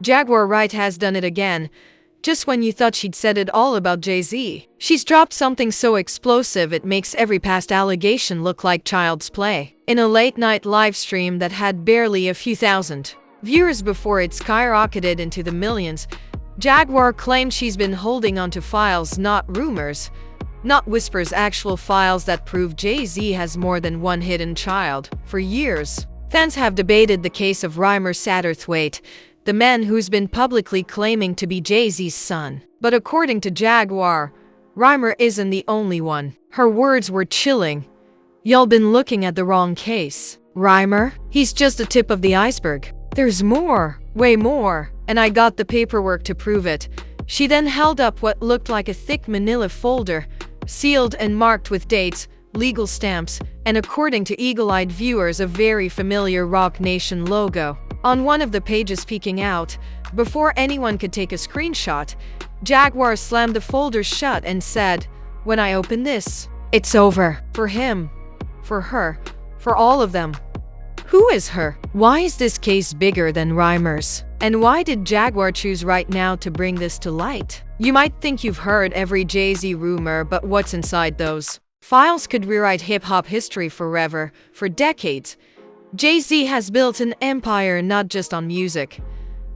Jaguar Wright has done it again. Just when you thought she'd said it all about Jay-Z, she's dropped something so explosive it makes every past allegation look like child's play. In a late-night live stream that had barely a few thousand viewers before it skyrocketed into the millions, Jaguar claimed she's been holding onto files, not rumors, not whispers, actual files that prove Jay-Z has more than one hidden child. For years, fans have debated the case of Rymir Satterthwaite, the man who's been publicly claiming to be Jay-Z's son. But according to Jaguar, Rymir isn't the only one. Her words were chilling. "Y'all been looking at the wrong case. Rymir? He's just the tip of the iceberg. There's more, way more, and I got the paperwork to prove it." She then held up what looked like a thick manila folder, sealed and marked with dates, legal stamps, and according to eagle-eyed viewers, a very familiar Roc Nation logo. On one of the pages peeking out, before anyone could take a screenshot, Jaguar slammed the folder shut and said, "When I open this, it's over. For him, for her, for all of them." Who is her? Why is this case bigger than Rymir's? And why did Jaguar choose right now to bring this to light? You might think you've heard every Jay-Z rumor, but what's inside those files could rewrite hip-hop history forever. For decades, Jay-Z has built an empire not just on music,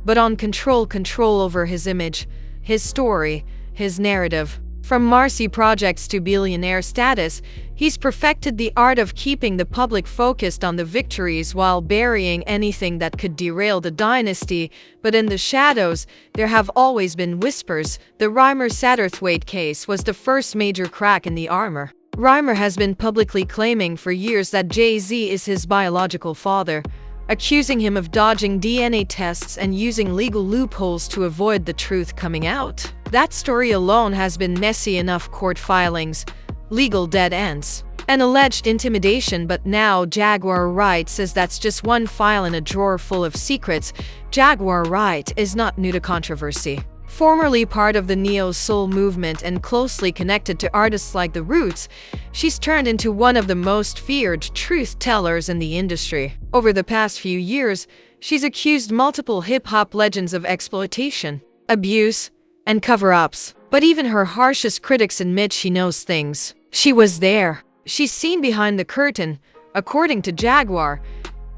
but on control over his image, his story, his narrative. From Marcy projects to billionaire status, he's perfected the art of keeping the public focused on the victories while burying anything that could derail the dynasty. But in the shadows, there have always been whispers. The Rymir Satterthwaite case was the first major crack in the armor. Rymir has been publicly claiming for years that Jay-Z is his biological father, accusing him of dodging DNA tests and using legal loopholes to avoid the truth coming out. That story alone has been messy enough: court filings, legal dead ends, and alleged intimidation. But now Jaguar Wright says that's just one file in a drawer full of secrets. Jaguar Wright is not new to controversy. Formerly part of the neo-soul movement and closely connected to artists like The Roots, she's turned into one of the most feared truth-tellers in the industry. Over the past few years, she's accused multiple hip-hop legends of exploitation, abuse, and cover-ups. But even her harshest critics admit she knows things. She was there. She's seen behind the curtain. According to Jaguar,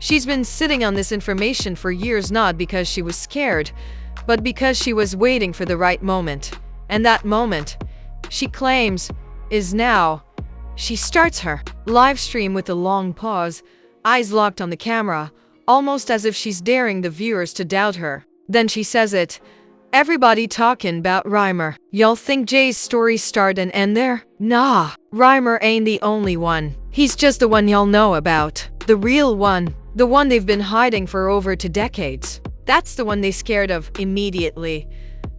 she's been sitting on this information for years, not because she was scared, but because she was waiting for the right moment. And that moment, she claims, is now. She starts her live stream with a long pause, eyes locked on the camera, almost as if she's daring the viewers to doubt her. Then she says it. "Everybody talking about Rymir. Y'all think Jay's story start and end there? Nah, Rymir ain't the only one. He's just the one y'all know about. The real one. The one they've been hiding for over 2 decades. That's the one they scared of." Immediately,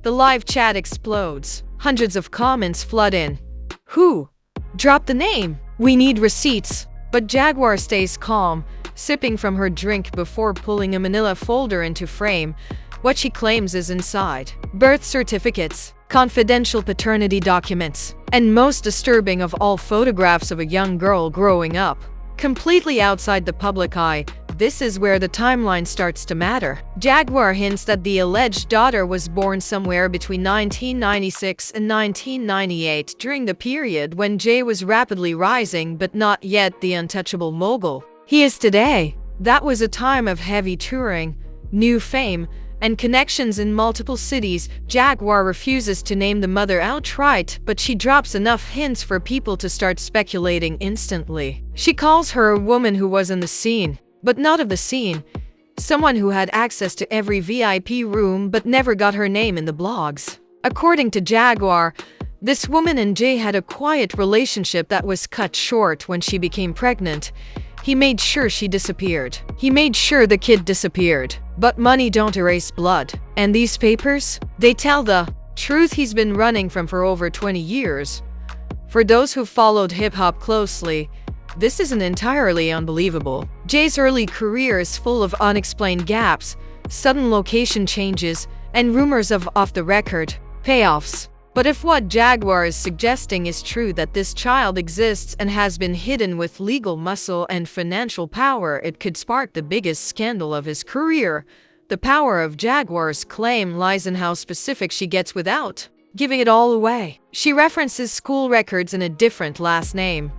the live chat explodes. Hundreds of comments flood in. Who? Drop the name. We need receipts. But Jaguar stays calm, sipping from her drink before pulling a manila folder into frame. What she claims is inside: birth certificates, confidential paternity documents, and most disturbing of all, photographs of a young girl growing up, completely outside the public eye. This is where the timeline starts to matter. Jaguar hints that the alleged daughter was born somewhere between 1996 and 1998, during the period when Jay was rapidly rising but not yet the untouchable mogul he is today. That was a time of heavy touring, new fame, and connections in multiple cities. Jaguar refuses to name the mother outright, but she drops enough hints for people to start speculating instantly. She calls her a woman who was in the scene, but not of the scene. Someone who had access to every VIP room but never got her name in the blogs. According to Jaguar, this woman and Jay had a quiet relationship that was cut short when she became pregnant. He made sure she disappeared. He made sure the kid disappeared. But money don't erase blood. And these papers? They tell the truth he's been running from for over 20 years. For those who followed hip-hop closely, this isn't entirely unbelievable. Jay's early career is full of unexplained gaps, sudden location changes, and rumors of off-the-record payoffs. But if what Jaguar is suggesting is true, that this child exists and has been hidden with legal muscle and financial power, it could spark the biggest scandal of his career. The power of Jaguar's claim lies in how specific she gets without giving it all away. She references school records in a different last name,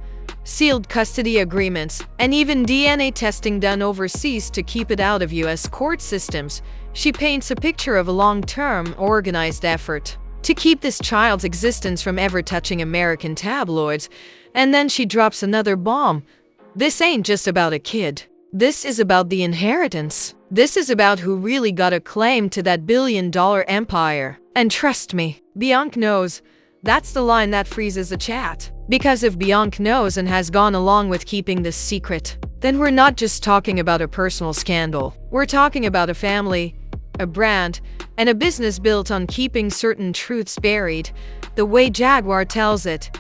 sealed custody agreements, and even DNA testing done overseas to keep it out of US court systems. She paints a picture of a long-term, organized effort to keep this child's existence from ever touching American tabloids, and then she drops another bomb. This ain't just about a kid. This is about the inheritance. This is about who really got a claim to that billion-dollar empire. And trust me, Bianca knows. That's the line that freezes the chat. Because if Bianca knows and has gone along with keeping this secret, then we're not just talking about a personal scandal. We're talking about a family, a brand, and a business built on keeping certain truths buried. The way Jaguar tells it,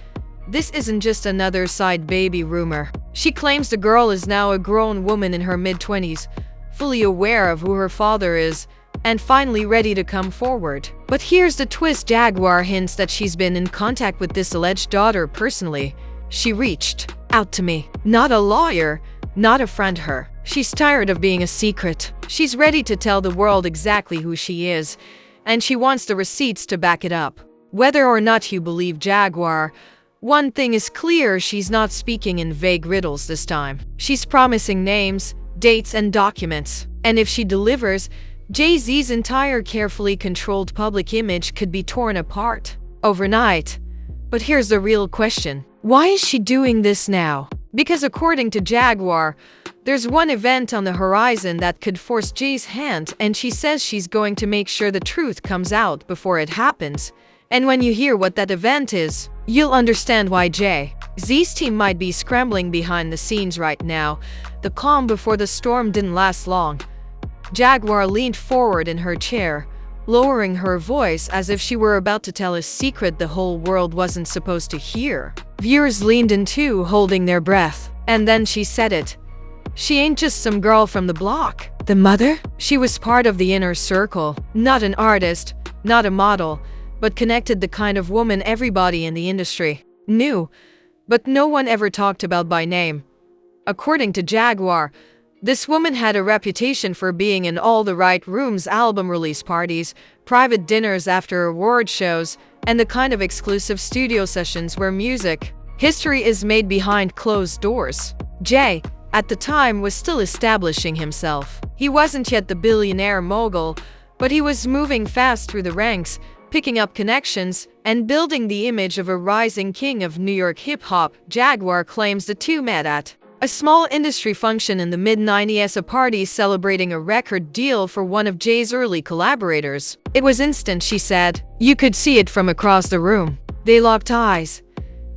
this isn't just another side baby rumor. She claims the girl is now a grown woman in her mid-20s, fully aware of who her father is, and finally ready to come forward. But here's the twist. Jaguar hints that she's been in contact with this alleged daughter personally. She reached out to me. Not a lawyer, not a friend her. She's tired of being a secret. She's ready to tell the world exactly who she is, and she wants the receipts to back it up. Whether or not you believe Jaguar, one thing is clear: she's not speaking in vague riddles this time. She's promising names, dates, and documents. And if she delivers, Jay-Z's entire carefully controlled public image could be torn apart overnight. But here's the real question. Why is she doing this now? Because according to Jaguar, there's one event on the horizon that could force Jay's hand, and she says she's going to make sure the truth comes out before it happens. And when you hear what that event is, you'll understand why Jay-Z's team might be scrambling behind the scenes right now. The calm before the storm didn't last long. Jaguar leaned forward in her chair, lowering her voice as if she were about to tell a secret the whole world wasn't supposed to hear. Viewers leaned in too, holding their breath. And then she said it. She ain't just some girl from the block. The mother? She was part of the inner circle. Not an artist, not a model, but connected, the kind of woman everybody in the industry knew, but no one ever talked about by name. According to Jaguar, this woman had a reputation for being in all the right rooms: album release parties, private dinners after award shows, and the kind of exclusive studio sessions where music history is made behind closed doors. Jay, at the time, was still establishing himself. He wasn't yet the billionaire mogul, but he was moving fast through the ranks, picking up connections, and building the image of a rising king of New York hip-hop. Jaguar claims the two met at a small industry function in the mid-90s, a party celebrating a record deal for one of Jay's early collaborators. It was instant, she said. You could see it from across the room. They locked eyes,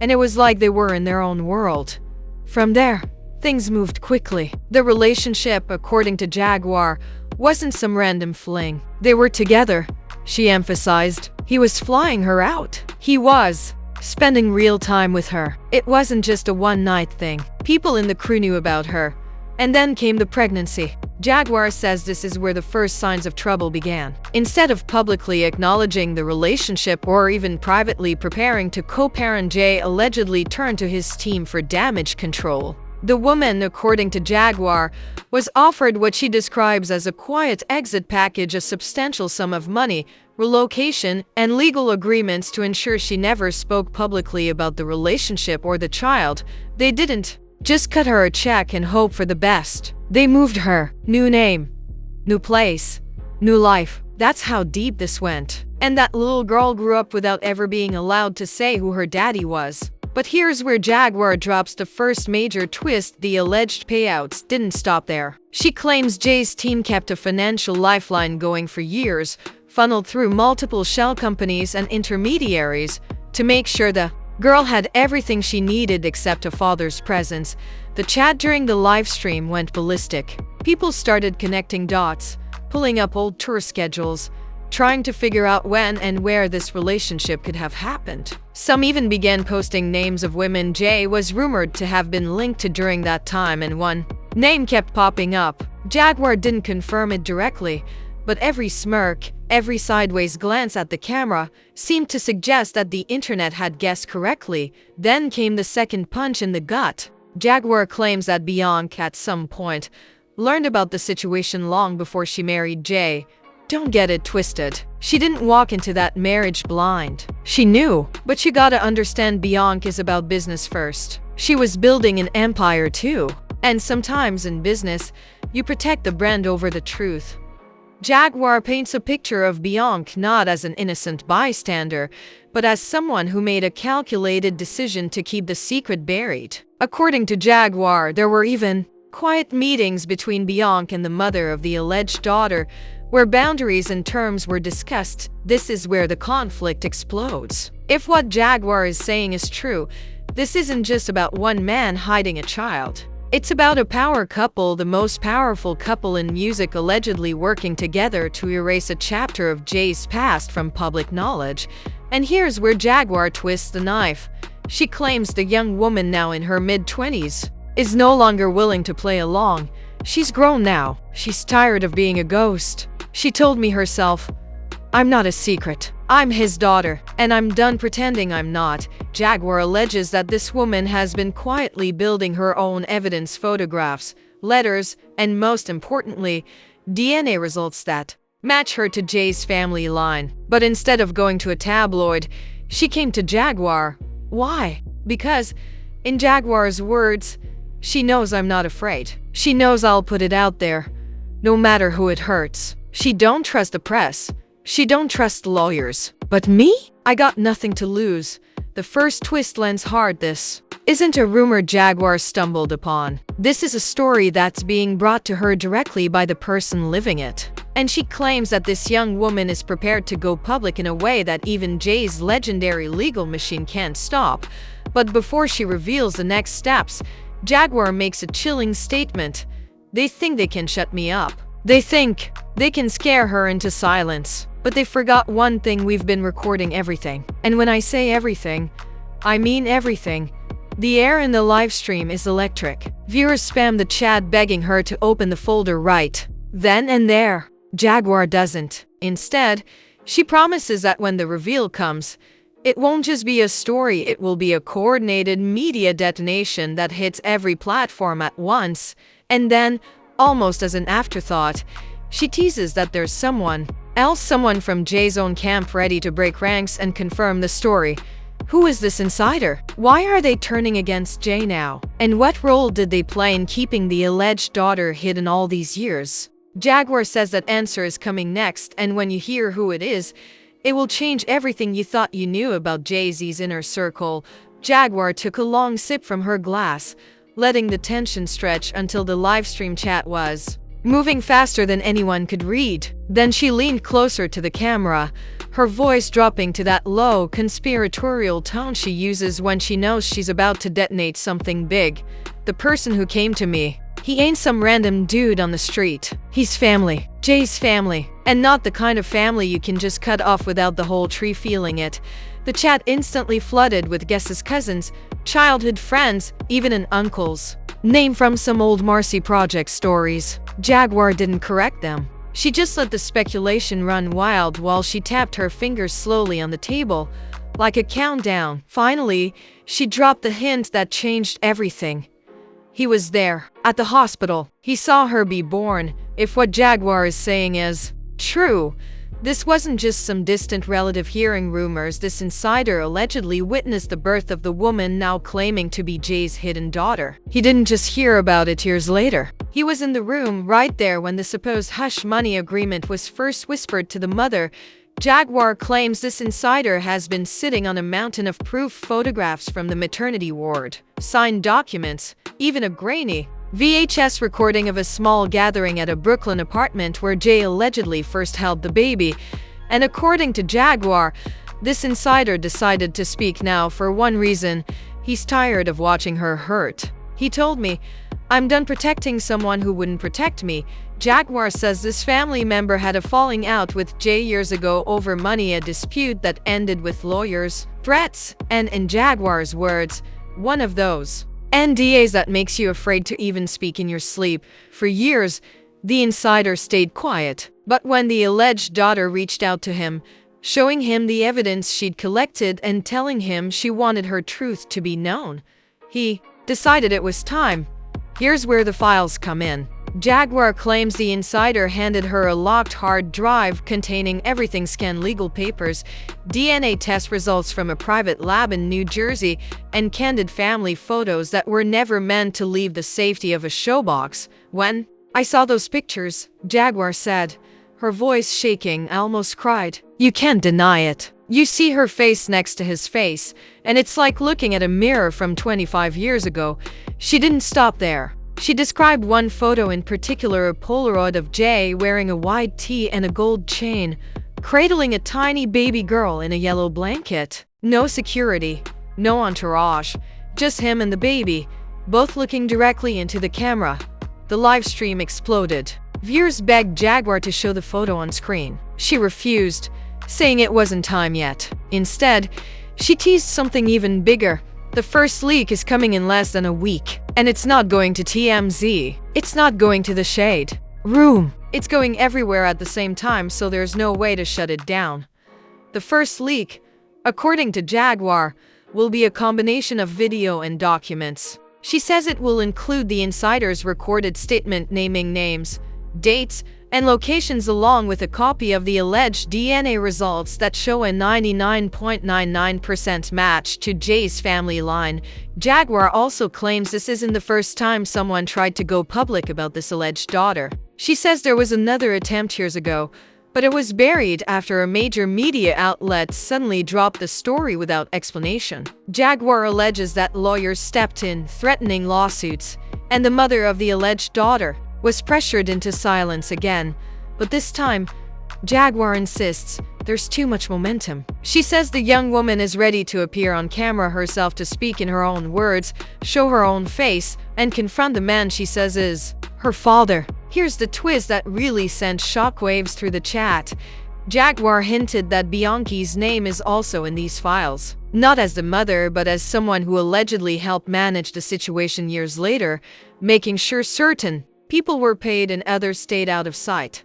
and it was like they were in their own world. From there, things moved quickly. The relationship, according to Jaguar, wasn't some random fling. They were together, she emphasized. He was flying her out. He was spending real time with her. It wasn't just a one-night thing. People in the crew knew about her. And then came the pregnancy. Jaguar says this is where the first signs of trouble began. Instead of publicly acknowledging the relationship or even privately preparing to co-parent, Jay allegedly turned to his team for damage control. The woman, according to Jaguar, was offered what she describes as a quiet exit package, a substantial sum of money, relocation, and legal agreements to ensure she never spoke publicly about the relationship or the child. They didn't just cut her a check and hope for the best. They moved her. New name, new place, new life. That's how deep this went. And that little girl grew up without ever being allowed to say who her daddy was. But here's where Jaguar drops the first major twist. The alleged payouts didn't stop there. She claims Jay's team kept a financial lifeline going for years, funneled through multiple shell companies and intermediaries to make sure the girl had everything she needed except a father's presence. The chat during the live stream went ballistic. People started connecting dots, pulling up old tour schedules, trying to figure out when and where this relationship could have happened. Some even began posting names of women Jay was rumored to have been linked to during that time, and one name kept popping up. Jaguar didn't confirm it directly, but every smirk, every sideways glance at the camera seemed to suggest that the internet had guessed correctly. Then came the second punch in the gut. Jaguar claims that Bianca at some point learned about the situation long before she married Jay. Don't get it twisted. She didn't walk into that marriage blind. She knew, but you gotta understand Bianca is about business first. She was building an empire too. And sometimes in business, you protect the brand over the truth. Jaguar paints a picture of Bianca not as an innocent bystander, but as someone who made a calculated decision to keep the secret buried. According to Jaguar, there were even quiet meetings between Bianca and the mother of the alleged daughter, where boundaries and terms were discussed. This is where the conflict explodes. If what Jaguar is saying is true, this isn't just about one man hiding a child. It's about a power couple, the most powerful couple in music, allegedly working together to erase a chapter of Jay's past from public knowledge. And here's where Jaguar twists the knife. She claims the young woman, now in her mid-20s, is no longer willing to play along. She's grown now. She's tired of being a ghost. She told me herself, "I'm not a secret. I'm his daughter, and I'm done pretending I'm not." Jaguar alleges that this woman has been quietly building her own evidence, photographs, letters, and most importantly, DNA results that match her to Jay's family line. But instead of going to a tabloid, she came to Jaguar. Why? Because, in Jaguar's words, she knows I'm not afraid. She knows I'll put it out there, no matter who it hurts. She don't trust the press. She don't trust lawyers. But me? I got nothing to lose. The first twist lands hard. This isn't a rumor Jaguar stumbled upon. This is a story that's being brought to her directly by the person living it. And she claims that this young woman is prepared to go public in a way that even Jay's legendary legal machine can't stop. But before she reveals the next steps, Jaguar makes a chilling statement. They think they can shut me up. They think they can scare her into silence. But they forgot one thing: we've been recording everything. And when I say everything, I mean everything. The air in the live stream is electric. Viewers spam the chat begging her to open the folder right then and there. Jaguar doesn't. Instead, she promises that when the reveal comes, it won't just be a story, it will be a coordinated media detonation that hits every platform at once. And then, almost as an afterthought, she teases that there's someone else, someone from Jay's own camp, ready to break ranks and confirm the story. Who is this insider? Why are they turning against Jay now? And what role did they play in keeping the alleged daughter hidden all these years? Jaguar says that answer is coming next, and when you hear who it is, it will change everything you thought you knew about Jay-Z's inner circle. Jaguar took a long sip from her glass, letting the tension stretch until the livestream chat was moving faster than anyone could read. Then she leaned closer to the camera, her voice dropping to that low, conspiratorial tone she uses when she knows she's about to detonate something big. The person who came to me, he ain't some random dude on the street. He's family. Jay's family. And not the kind of family you can just cut off without the whole tree feeling it. The chat instantly flooded with guesses: cousins, childhood friends, even an uncle's name from some old Marcy Project stories. Jaguar didn't correct them. She just let the speculation run wild while she tapped her fingers slowly on the table, like a countdown. Finally, she dropped the hint that changed everything. He was there, at the hospital. He saw her be born. If what Jaguar is saying is true, this wasn't just some distant relative hearing rumors. This insider allegedly witnessed the birth of the woman now claiming to be Jay's hidden daughter. He didn't just hear about it years later. He was in the room right there when the supposed hush money agreement was first whispered to the mother. Jaguar claims this insider has been sitting on a mountain of proof: photographs from the maternity ward, signed documents, even a grainy VHS recording of a small gathering at a Brooklyn apartment where Jay allegedly first held the baby. And according to Jaguar, this insider decided to speak now for one reason: he's tired of watching her hurt. He told me, "I'm done protecting someone who wouldn't protect me." Jaguar says this family member had a falling out with Jay years ago over money, a dispute that ended with lawyers, threats, and, in Jaguar's words, one of those NDAs that makes you afraid to even speak in your sleep. For years, the insider stayed quiet. But when the alleged daughter reached out to him, showing him the evidence she'd collected and telling him she wanted her truth to be known, he decided it was time. Here's where the files come in. Jaguar claims the insider handed her a locked hard drive containing everything scanned legal papers, DNA test results from a private lab in New Jersey, and candid family photos that were never meant to leave the safety of a showbox. "When I saw those pictures," Jaguar said, her voice shaking, I almost cried. "You can't deny it." You see her face next to his face, and it's like looking at a mirror from 25 years ago. She didn't stop there. She described one photo in particular, a Polaroid of Jay wearing a white tee and a gold chain, cradling a tiny baby girl in a yellow blanket. No security, no entourage, just him and the baby, both looking directly into the camera. The live stream exploded. Viewers begged Jaguar to show the photo on screen. She refused, saying it wasn't time yet. Instead, she teased something even bigger. The first leak is coming in less than a week, and it's not going to TMZ. It's not going to the Shade Room. It's going everywhere at the same time, so there's no way to shut it down. The first leak, according to Jaguar, will be a combination of video and documents. She says it will include the insider's recorded statement naming names, dates, and locations, along with a copy of the alleged DNA results that show a 99.99% match to Jay's family line. Jaguar also claims this isn't the first time someone tried to go public about this alleged daughter. She says there was another attempt years ago, but it was buried after a major media outlet suddenly dropped the story without explanation. Jaguar alleges that lawyers stepped in, threatening lawsuits, and the mother of the alleged daughter was pressured into silence again, but this time, Jaguar insists there's too much momentum. She says the young woman is ready to appear on camera herself to speak in her own words, show her own face, and confront the man she says is her father. Here's the twist that really sent shockwaves through the chat. Jaguar hinted that Bianchi's name is also in these files. Not as the mother, but as someone who allegedly helped manage the situation years later, making sure certain people were paid and others stayed out of sight.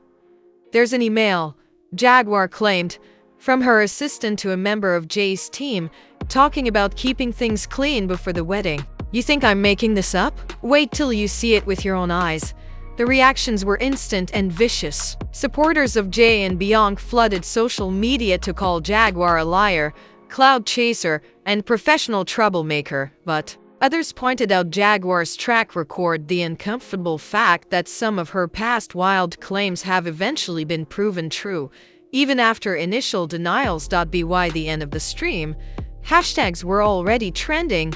There's an email, Jaguar claimed, from her assistant to a member of Jay's team, talking about keeping things clean before the wedding. You think I'm making this up? Wait till you see it with your own eyes. The reactions were instant and vicious. Supporters of Jay and Bianca flooded social media to call Jaguar a liar, cloud chaser, and professional troublemaker, but others pointed out Jaguar's track record, the uncomfortable fact that some of her past wild claims have eventually been proven true, even after initial denials. By the end of the stream, hashtags were already trending.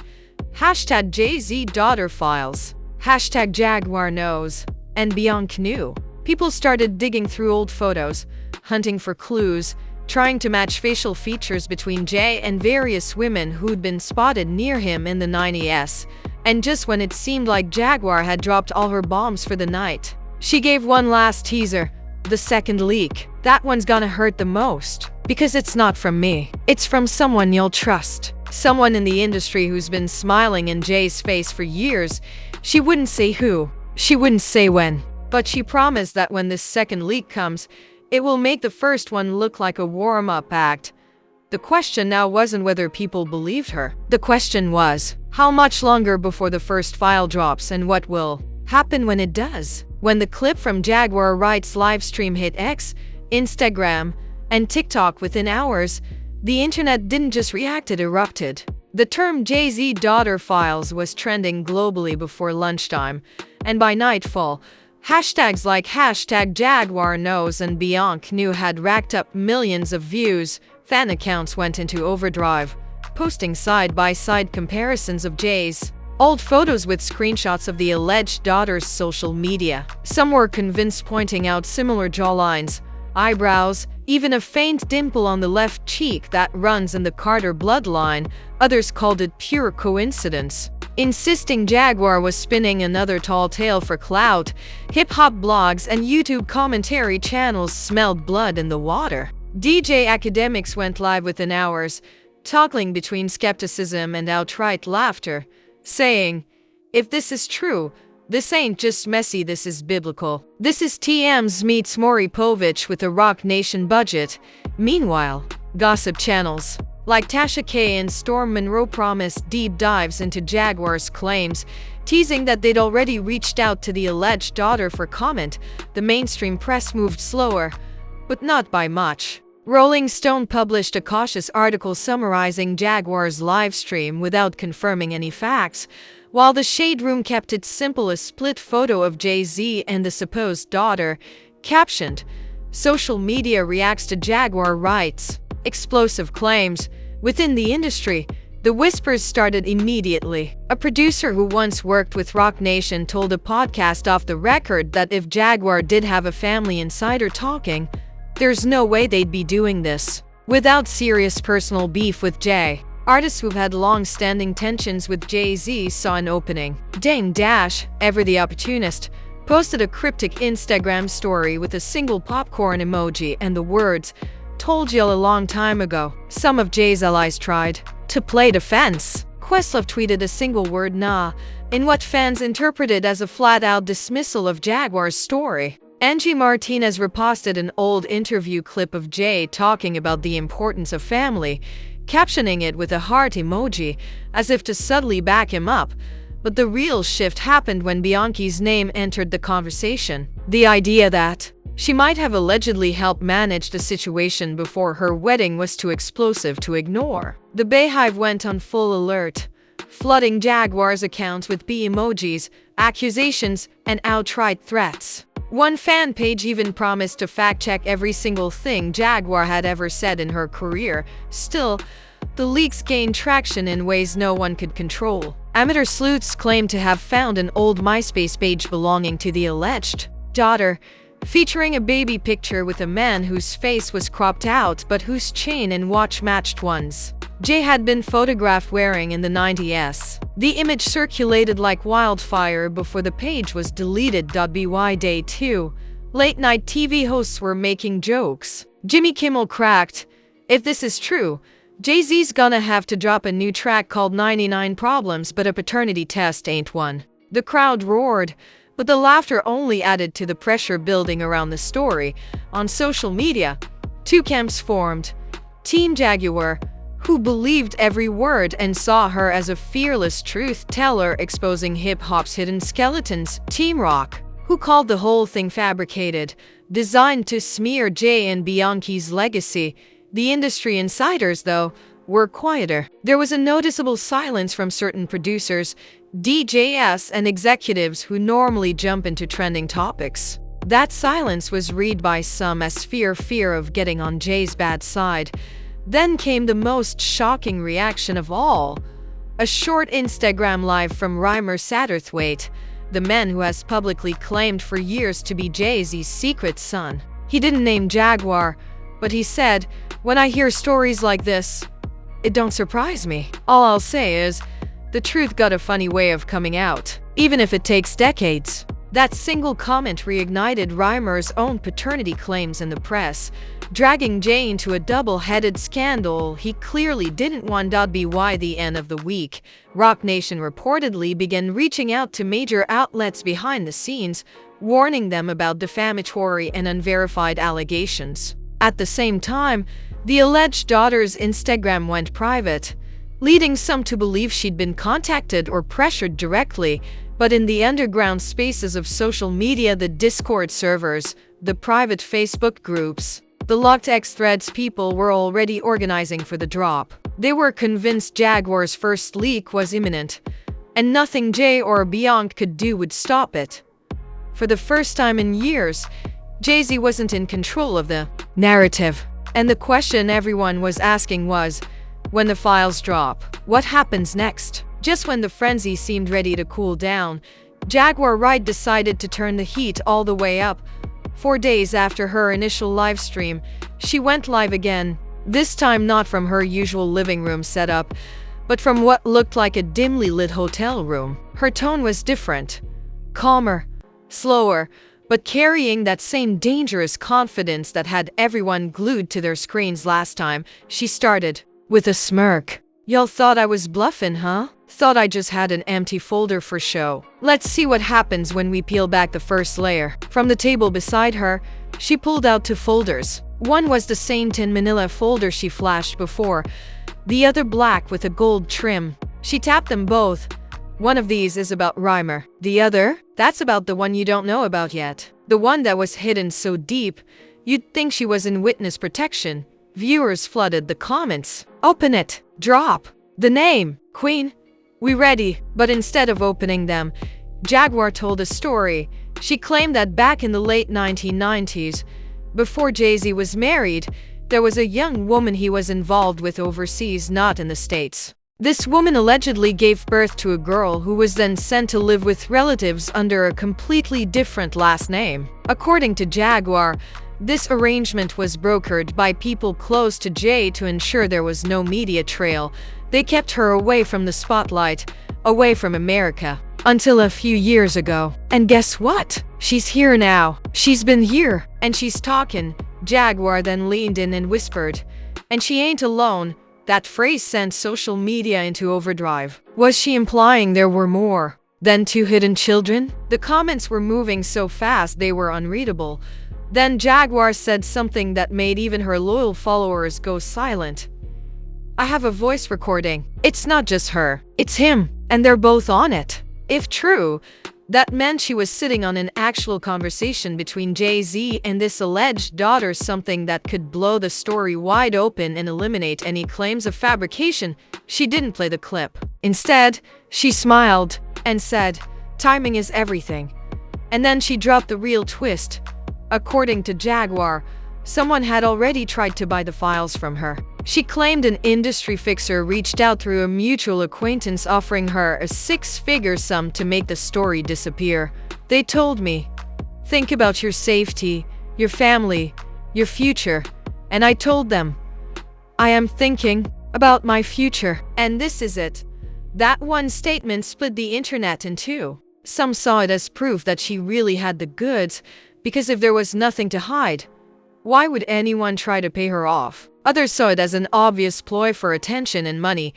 Hashtag Jay-Z daughter files, hashtag Jaguar knows, and Bianca knew. People started digging through old photos, hunting for clues, trying to match facial features between Jay and various women who'd been spotted near him in the 90s. And just when it seemed like Jaguar had dropped all her bombs for the night, she gave one last teaser, the second leak. That one's gonna hurt the most, because it's not from me. It's from someone you'll trust. Someone in the industry who's been smiling in Jay's face for years. She wouldn't say who, she wouldn't say when, but she promised that when this second leak comes, it will make the first one look like a warm-up act. The question now wasn't whether people believed her. The question was, how much longer before the first file drops, and what will happen when it does? When the clip from Jaguar Wright's livestream hit X, Instagram, and TikTok within hours, the internet didn't just react, it erupted. The term Jay-Z daughter files was trending globally before lunchtime, and by nightfall, hashtags like hashtag Jaguar knows and Bianca knew had racked up millions of views. Fan accounts went into overdrive, posting side-by-side comparisons of Jay's old photos with screenshots of the alleged daughter's social media. Some were convinced, pointing out similar jawlines, eyebrows, even a faint dimple on the left cheek that runs in the Carter bloodline. Others called it pure coincidence, insisting Jaguar was spinning another tall tale for clout. Hip-hop blogs and YouTube commentary channels smelled blood in the water. DJ academics went live within hours, toggling between skepticism and outright laughter, saying, if this is true, this ain't just messy, this is biblical. This is TMZ meets Maury Povich with a Rock Nation budget. Meanwhile, gossip channels Like Tasha K and Storm Monroe promised deep dives into Jaguar's claims, teasing that they'd already reached out to the alleged daughter for comment. The mainstream press moved slower, but not by much. Rolling Stone published a cautious article summarizing Jaguar's livestream without confirming any facts, while the Shade Room kept it simple, a split photo of Jay-Z and the supposed daughter, captioned, "Social media reacts to Jaguar Wright's explosive claims." Within the industry, the whispers started immediately. A producer who once worked with Roc Nation told a podcast off the record that if Jaguar did have a family insider talking, there's no way they'd be doing this without serious personal beef with Jay. Artists who've had long-standing tensions with Jay-Z saw an opening. Dame Dash, ever the opportunist, posted a cryptic Instagram story with a single popcorn emoji and the words, "Told you a long time ago." Some of Jay's allies tried to play defense. Questlove tweeted a single word, "nah," in what fans interpreted as a flat-out dismissal of Jaguar's story. Angie Martinez reposted an old interview clip of Jay talking about the importance of family, captioning it with a heart emoji, as if to subtly back him up. But the real shift happened when Bianchi's name entered the conversation. The idea that she might have allegedly helped manage the situation before her wedding was too explosive to ignore. The Bayhive went on full alert, flooding Jaguar's accounts with B emojis, accusations, and outright threats. One fan page even promised to fact-check every single thing Jaguar had ever said in her career. Still, the leaks gained traction in ways no one could control. Amateur sleuths claimed to have found an old MySpace page belonging to the alleged daughter, featuring a baby picture with a man whose face was cropped out but whose chain and watch matched ones Jay had been photographed wearing in the 90s. The image circulated like wildfire before the page was deleted. By day 2, late-night TV hosts were making jokes. Jimmy Kimmel cracked, "If this is true, Jay-Z's gonna have to drop a new track called 99 Problems, but a paternity test ain't one." The crowd roared, but the laughter only added to the pressure building around the story. On social media, two camps formed. Team Jaguar, who believed every word and saw her as a fearless truth-teller exposing hip-hop's hidden skeletons. Team Rock, who called the whole thing fabricated, designed to smear Jay and Bianchi's legacy. The industry insiders, though, were quieter. There was a noticeable silence from certain producers, DJs, and executives who normally jump into trending topics. That silence was read by some as fear of getting on Jay's bad side. Then came the most shocking reaction of all. A short Instagram live from Rymir Satterthwaite, the man who has publicly claimed for years to be Jay-Z's secret son. He didn't name Jaguar, but he said, "When I hear stories like this, it don't surprise me. All I'll say is, the truth got a funny way of coming out, even if it takes decades." That single comment reignited Rymir's own paternity claims in the press, dragging Jay into a double-headed scandal he clearly didn't want. By the end of the week, Roc Nation reportedly began reaching out to major outlets behind the scenes, warning them about defamatory and unverified allegations. At the same time, the alleged daughter's Instagram went private, leading some to believe she'd been contacted or pressured directly. But in the underground spaces of social media, the Discord servers, the private Facebook groups, the locked X threads, people were already organizing for the drop. They were convinced Jaguar's first leak was imminent, and nothing Jay or Bianchi could do would stop it. For the first time in years, Jay-Z wasn't in control of the narrative. And the question everyone was asking was, when the files drop, what happens next? Just when the frenzy seemed ready to cool down, Jaguar Wright decided to turn the heat all the way up. 4 days after her initial live stream, she went live again, this time not from her usual living room setup, but from what looked like a dimly lit hotel room. Her tone was different, calmer, slower, but carrying that same dangerous confidence that had everyone glued to their screens last time. She started with a smirk. "Y'all thought I was bluffing, huh? Thought I just had an empty folder for show. Let's see what happens when we peel back the first layer." From the table beside her, she pulled out 2 folders. One was the same tin manila folder she flashed before. the other black with a gold trim. She tapped them both. One of these is about Rymir. The other? That's about the one you don't know about yet. The one that was hidden so deep, you'd think she was in witness protection. Viewers flooded the comments. Open it. Drop. The name. Queen. We ready. But instead of opening them, Jaguar told a story. She claimed that back in the late 1990s, before Jay-Z was married, there was a young woman he was involved with overseas, not in the States. This woman allegedly gave birth to a girl who was then sent to live with relatives under a completely different last name. According to Jaguar, this arrangement was brokered by people close to Jay to ensure there was no media trail. They kept her away from the spotlight, away from America, until a few years ago. And guess what? She's here now. She's been here, and she's talking. Jaguar then leaned in and whispered, "And she ain't alone." That phrase sent social media into overdrive. Was she implying there were more than two hidden children? The comments were moving so fast they were unreadable. Then Jaguar said something that made even her loyal followers go silent. "I have a voice recording. It's not just her. It's him. And they're both on it." If true, that meant she was sitting on an actual conversation between Jay-Z and this alleged daughter, something that could blow the story wide open and eliminate any claims of fabrication. She didn't play the clip. Instead, she smiled and said, "Timing is everything." And then she dropped the real twist. According to Jaguar, someone had already tried to buy the files from her. She claimed an industry fixer reached out through a mutual acquaintance, offering her a six-figure sum to make the story disappear. "They told me, think about your safety, your family, your future." And I told them, "I am thinking about my future." And this is it. That one statement split the internet in two. Some saw it as proof that she really had the goods, because if there was nothing to hide, why would anyone try to pay her off? Others saw it as an obvious ploy for attention and money.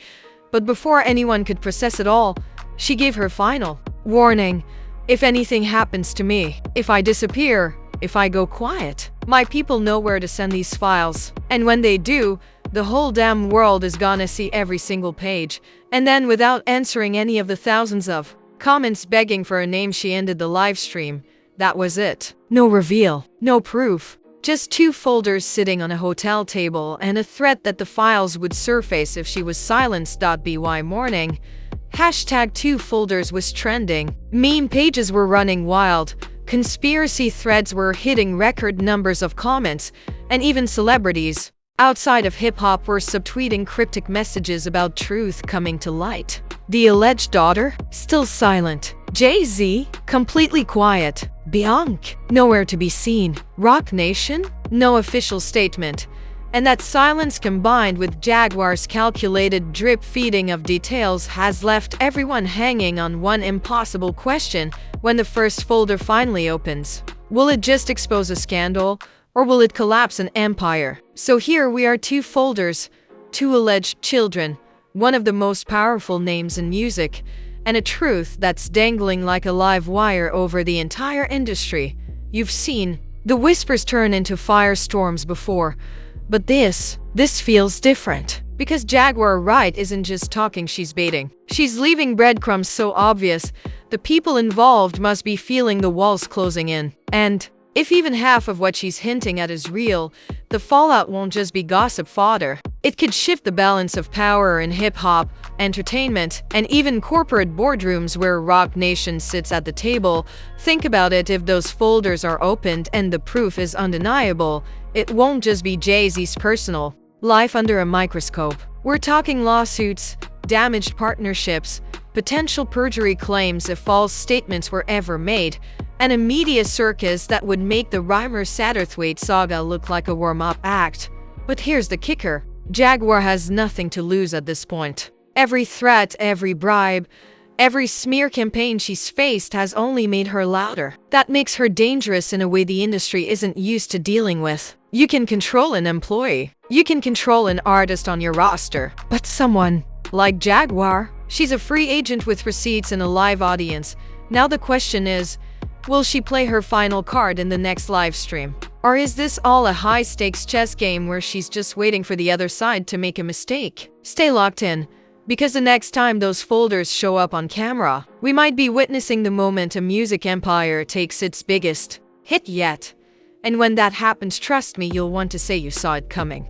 But before anyone could process it all, she gave her final warning. "If anything happens to me, if I disappear, if I go quiet, my people know where to send these files. And when they do, the whole damn world is gonna see every single page." And then, without answering any of the thousands of comments begging for a name, she ended the live stream. That was it. No reveal, no proof. Just two folders sitting on a hotel table and a threat that the files would surface if she was silenced. By morning, #2 folders was trending. Meme pages were running wild. Conspiracy threads were hitting record numbers of comments, and even celebrities outside of hip-hop were subtweeting cryptic messages about truth coming to light. The alleged daughter? Still silent. Jay-Z? Completely quiet. Bianca? Nowhere to be seen. Rock Nation? No official statement. And that silence, combined with Jaguar's calculated drip-feeding of details, has left everyone hanging on one impossible question when the first folder finally opens. Will it just expose a scandal, or will it collapse an empire? So here we are, two folders, two alleged children, one of the most powerful names in music, and a truth that's dangling like a live wire over the entire industry. You've seen the whispers turn into firestorms before, but this feels different. Because Jaguar Wright isn't just talking, she's baiting. She's leaving breadcrumbs so obvious, the people involved must be feeling the walls closing in. And if even half of what she's hinting at is real, the fallout won't just be gossip fodder. It could shift the balance of power in hip-hop, entertainment, and even corporate boardrooms where Rock Nation sits at the table. Think about it, if those folders are opened and the proof is undeniable, it won't just be Jay-Z's personal life under a microscope. We're talking lawsuits, damaged partnerships, potential perjury claims if false statements were ever made, and a media circus that would make the Rymir Satterthwaite saga look like a warm-up act. But here's the kicker. Jaguar has nothing to lose at this point. Every threat, every bribe, every smear campaign she's faced has only made her louder. That makes her dangerous in a way the industry isn't used to dealing with. You can control an employee. You can control an artist on your roster. But someone like Jaguar, she's a free agent with receipts and a live audience. Now the question is, will she play her final card in the next live stream? Or is this all a high-stakes chess game where she's just waiting for the other side to make a mistake? Stay locked in, because the next time those folders show up on camera, we might be witnessing the moment a music empire takes its biggest hit yet. And when that happens, trust me, you'll want to say you saw it coming.